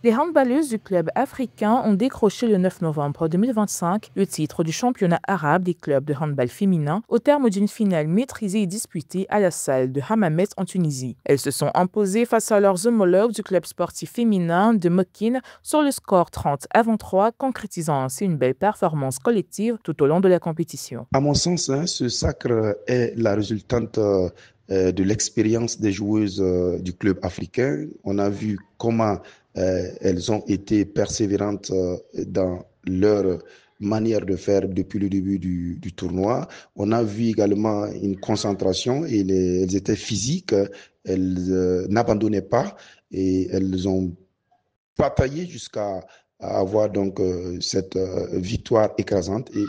Les handballeuses du club africain ont décroché le 9 novembre 2025 le titre du championnat arabe des clubs de handball féminin au terme d'une finale maîtrisée et disputée à la salle de Hammamet en Tunisie. Elles se sont imposées face à leurs homologues du club sportif féminin de Mokine sur le score 30-23, concrétisant ainsi une belle performance collective tout au long de la compétition. À mon sens, ce sacre est la résultante de l'expérience des joueuses du club africain. On a vu comment elles ont été persévérantes dans leur manière de faire depuis le début du tournoi. On a vu également une concentration et elles étaient physiques, elles n'abandonnaient pas et elles ont bataillé jusqu'à avoir donc cette victoire écrasante et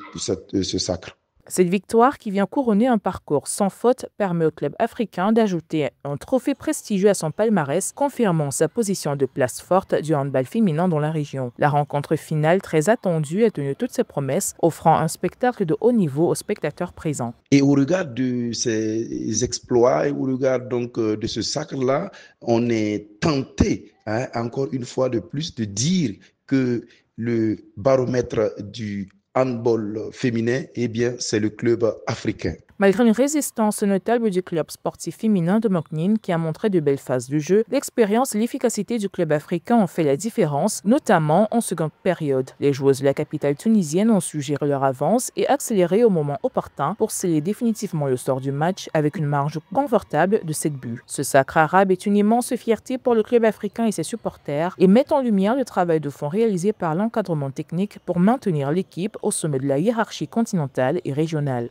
ce sacre. Cette victoire, qui vient couronner un parcours sans faute, permet au club africain d'ajouter un trophée prestigieux à son palmarès, confirmant sa position de place forte du handball féminin dans la région. La rencontre finale, très attendue, a tenu toutes ses promesses, offrant un spectacle de haut niveau aux spectateurs présents. Et au regard de ces exploits et au regard donc de ce sacre-là, on est tenté, encore une fois de plus, de dire que le baromètre du handball féminin, eh bien, c'est le club africain. Malgré une résistance notable du club sportif féminin de Moknine qui a montré de belles phases du jeu, l'expérience et l'efficacité du club africain ont fait la différence, notamment en seconde période. Les joueuses de la capitale tunisienne ont su gérer leur avance et accélérer au moment opportun pour sceller définitivement le sort du match avec une marge confortable de 7 buts. Ce sacre arabe est une immense fierté pour le club africain et ses supporters et met en lumière le travail de fond réalisé par l'encadrement technique pour maintenir l'équipe au sommet de la hiérarchie continentale et régionale.